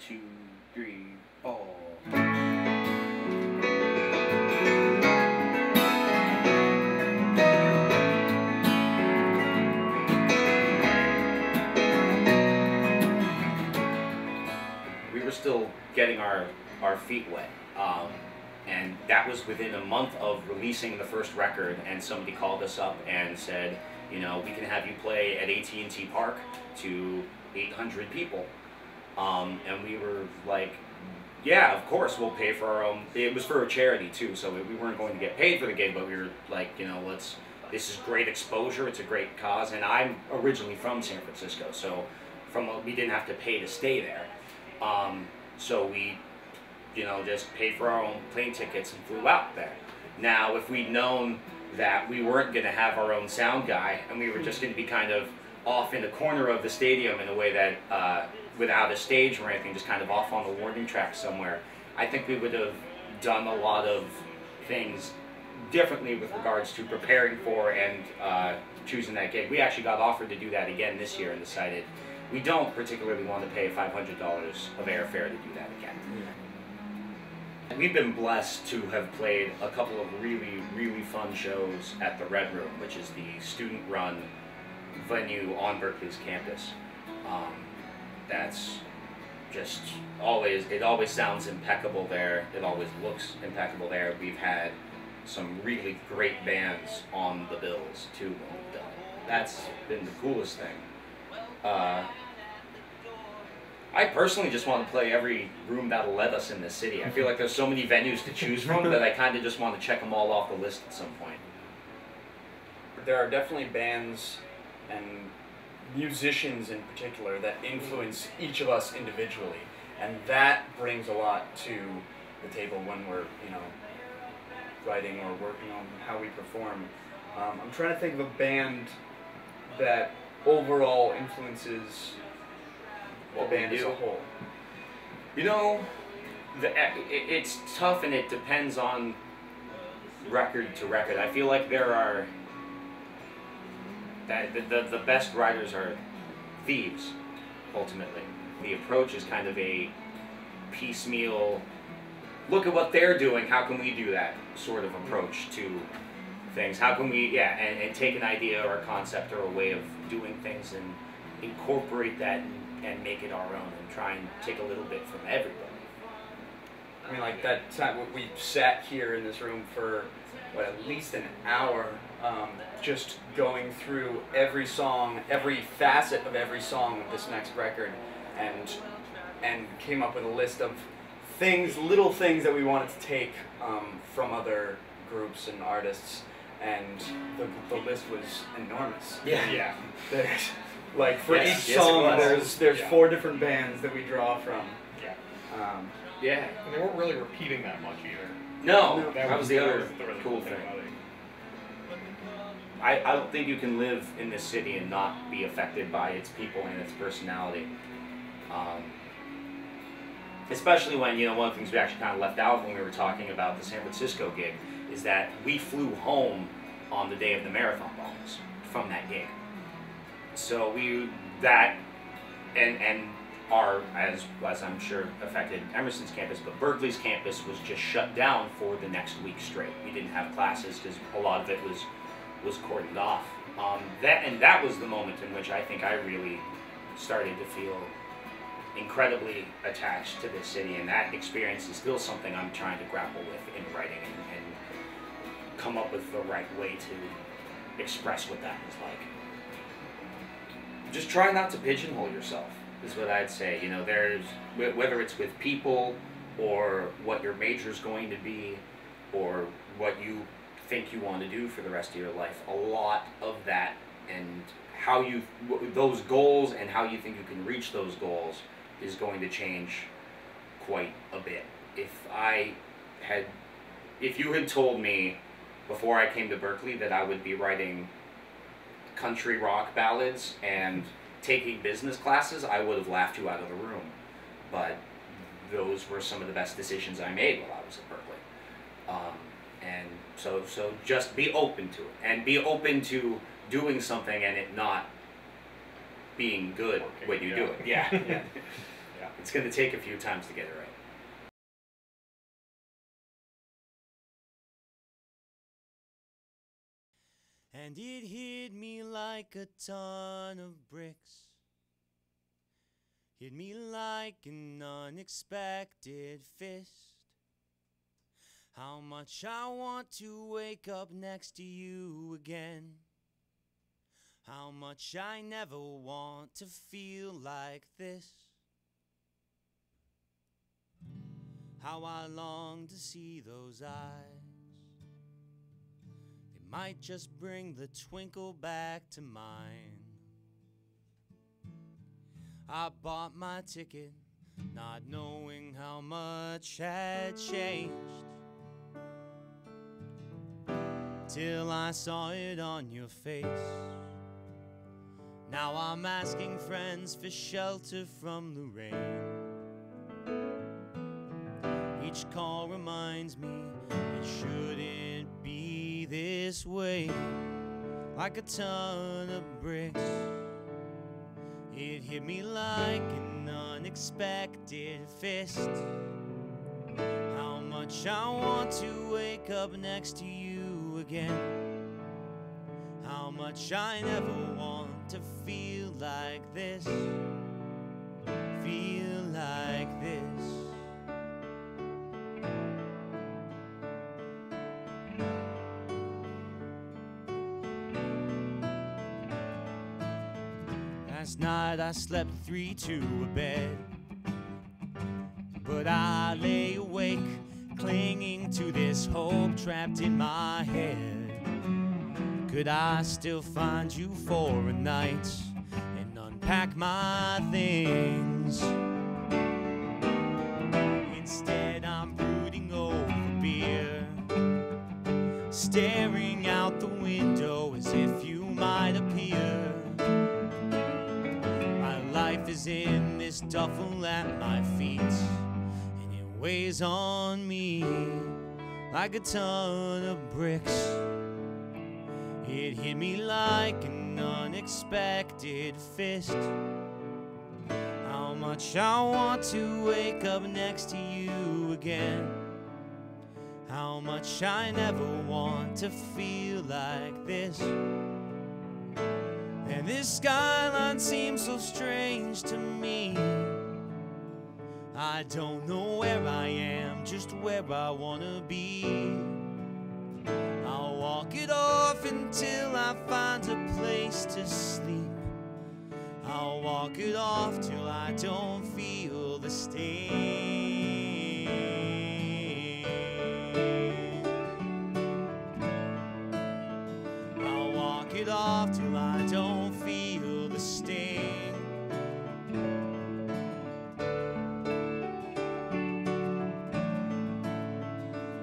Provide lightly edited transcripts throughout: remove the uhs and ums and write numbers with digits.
2, 3, 4. We were still getting our feet wet. And that was within a month of releasing the first record, and somebody called us up and said, you know, we can have you play at AT&T Park to 800 people. And we were like, yeah, of course, we'll pay for our own. It was for a charity too, so we weren't going to get paid for the gig, but we were like, you know, this is great exposure, it's a great cause, and I'm originally from San Francisco, so we didn't have to pay to stay there. So we, you know, just paid for our own plane tickets and flew out there. Now, if we'd known that we weren't going to have our own sound guy and we were just going to be kind of off in the corner of the stadium in a way that, without a stage or anything, just kind of off on the warning track somewhere, I think we would have done a lot of things differently with regards to preparing for and choosing that gig. We actually got offered to do that again this year and decided we don't particularly want to pay $500 of airfare to do that again. We've been blessed to have played a couple of really, really fun shows at the Red Room, which is the student-run venue on Berklee's campus. That's just it always sounds impeccable there. It always looks impeccable there. We've had some really great bands on the bills too. That's been the coolest thing. I personally just want to play every room that'll let us in this city. I feel like there's so many venues to choose from that I kind of just want to check them all off the list at some point. There are definitely bands and musicians in particular that influence each of us individually, and that brings a lot to the table when we're, you know, writing or working on how we perform. I'm trying to think of a band that overall influences the band as a whole. You know, it's tough and it depends on record to record. I feel like there are the best writers are thieves, ultimately. The approach is kind of a piecemeal, look at what they're doing, how can we do that sort of approach to things. How can we, and take an idea or a concept or a way of doing things and incorporate that and make it our own and try and take a little bit from everybody. I mean, like that time we sat here in this room for, what, at least an hour, just going through every song, every facet of every song of this next record, and came up with a list of things, little things that we wanted to take from other groups and artists, and the list was enormous. Yeah. Like for each song, there's 4 different bands that we draw from. Yeah. And they weren't really repeating that much either. No, that was the other cool thing. I don't think you can live in this city and not be affected by its people and its personality. Especially when, you know, one of the things we actually kind of left out when we were talking about the San Francisco gig is that we flew home on the day of the marathon bombs from that gig. So and our, as I'm sure affected Emerson's campus, but Berklee's campus was just shut down for the next week straight. We didn't have classes because a lot of it was cordoned off. That was the moment in which I think I really started to feel incredibly attached to this city, and that experience is still something I'm trying to grapple with in writing and come up with the right way to express what that was like. Just try not to pigeonhole yourself, is what I'd say. You know, there's, whether it's with people or what your major's going to be or what you think you want to do for the rest of your life, a lot of that and how you, those goals and how you think you can reach those goals is going to change quite a bit. If you had told me before I came to Berklee that I would be writing country rock ballads and taking business classes, I would have laughed you out of the room. But those were some of the best decisions I made while I was at Berklee. And so just be open to it, and be open to doing something and it not being good when you do it. Yeah. it's going to take a few times to get it right. And it hit me like a ton of bricks. Hit me like an unexpected fist. How much I want to wake up next to you again. How much I never want to feel like this. How I long to see those eyes. They might just bring the twinkle back to mine. I bought my ticket, not knowing how much had changed, till I saw it on your face. Now I'm asking friends for shelter from the rain. Each call reminds me it shouldn't be this way. Like a ton of bricks, it hit me like an unexpected fist. How much I want to wake up next to you again. How much I never want to feel like this. Feel like this. Last night I slept 3 to a bed, but I lay awake, clinging to this hope trapped in my head. Could I still find you for a night and unpack my things? Instead I'm brooding over beer, staring out the window as if you might appear. Life is in this duffel at my feet, and it weighs on me like a ton of bricks. It hit me like an unexpected fist. How much I want to wake up next to you again. How much I never want to feel like this. And this skyline seems so strange to me. I don't know where I am, just where I wanna be. I'll walk it off until I find a place to sleep. I'll walk it off till I don't feel the stain. I'll walk it off till I don't feel the sting.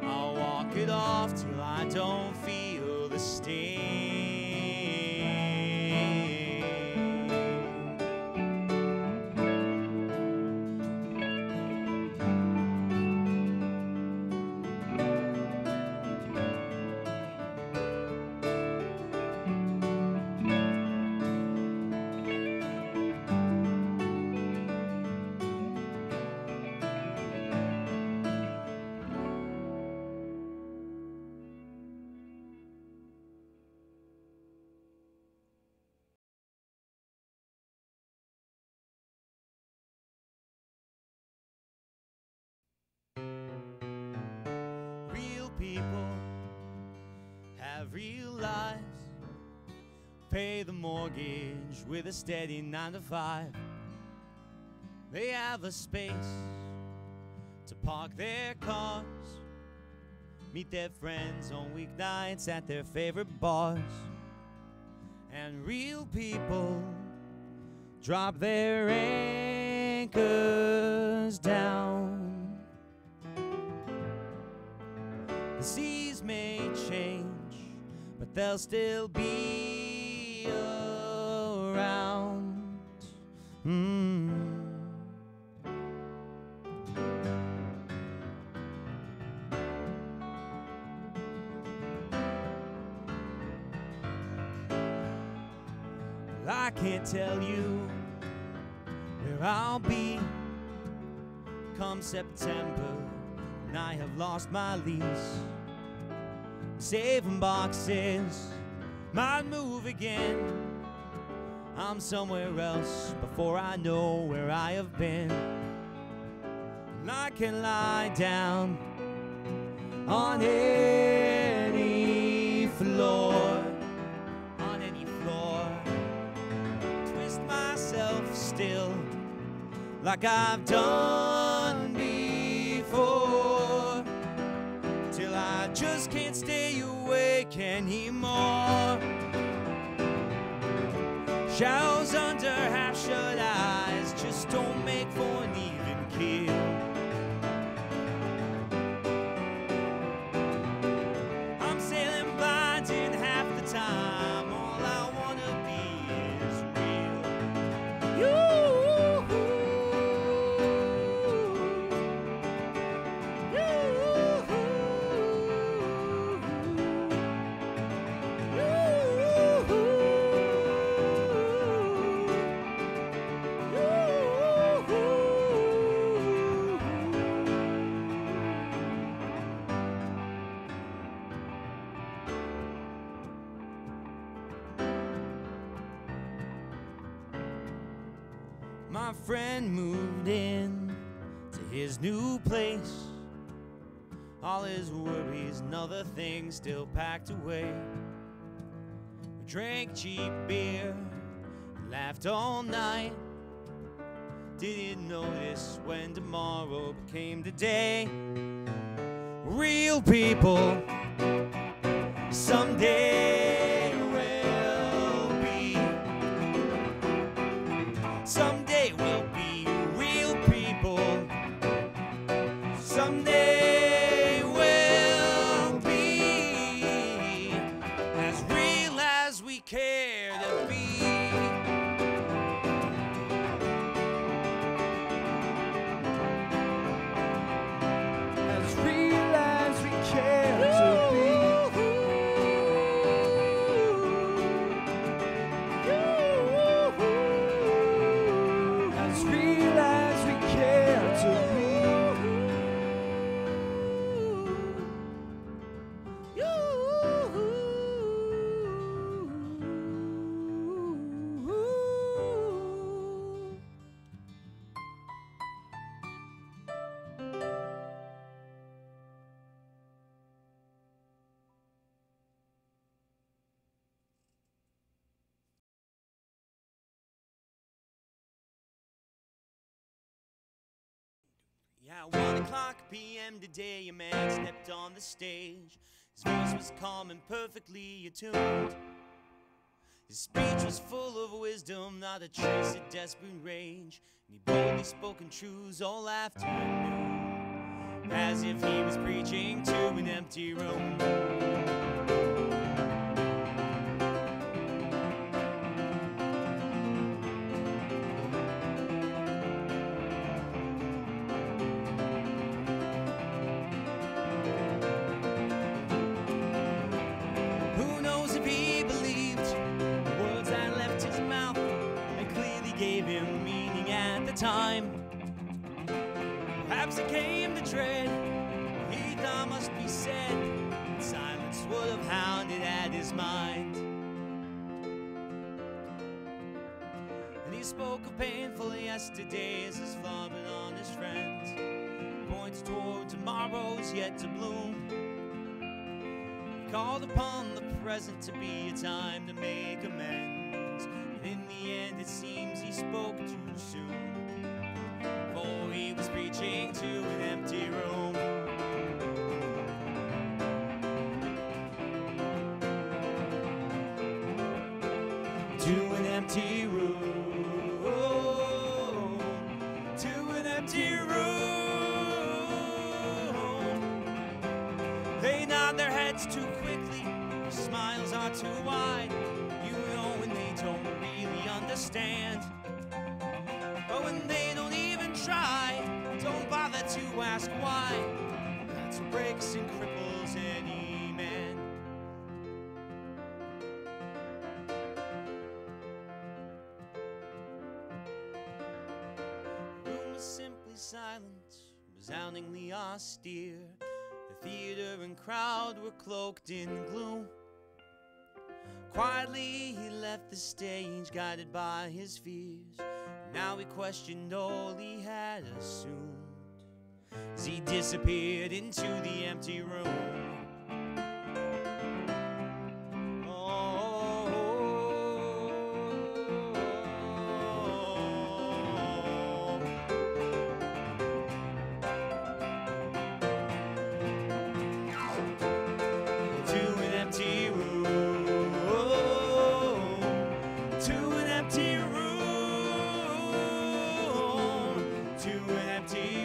I'll walk it off till I don't feel the sting. Real people have real lives, pay the mortgage with a steady 9 to 5. They have a space to park their cars, meet their friends on weeknights at their favorite bars. And real people drop their anchors down. The seas may change, but they'll still be around. Well, I can't tell you where I'll be come September, and I have lost my lease. Saving boxes, might move again. I'm somewhere else before I know where I have been. And I can lie down on any floor, twist myself still like I've done before, till I just can't stay awake anymore. Shadows under half-shut eyes just don't make for an even keel. I'm sailing blind in half the time. All I wanna be is real. You. My friend moved in to his new place. All his worries and other things still packed away. We drank cheap beer, laughed all night. Didn't notice when tomorrow became today. Real people someday will be. Someday we'll be real people. Someday we'll be as real as we care to be. As real as we care to be. As real as we care to be. Yeah, 1:00 p.m. today, a man stepped on the stage. His voice was calm and perfectly attuned. His speech was full of wisdom, not a trace of desperate rage. And he boldly spoken truths all afternoon, as if he was preaching to an empty room. Gave him meaning at the time. Perhaps it came to dread he thought must be said, and silence would have hounded at his mind. And he spoke of painful yesterdays as flogging on his friends, points toward tomorrows yet to bloom. He called upon the present to be a time to make amends. In the end, it seems he spoke too soon, for he was preaching to an empty room. To an empty room. To an empty room. They nod their heads too quickly, their smiles are too wide. You know when they don't really understand. But when they don't even try, don't bother to ask why. That's what breaks and cripples any man. The room was simply silent. resoundingly austere. The theater and crowd were cloaked in gloom. Quietly he left the stage, guided by his fears. Now he questioned all he had assumed as he disappeared into the empty room. To an empty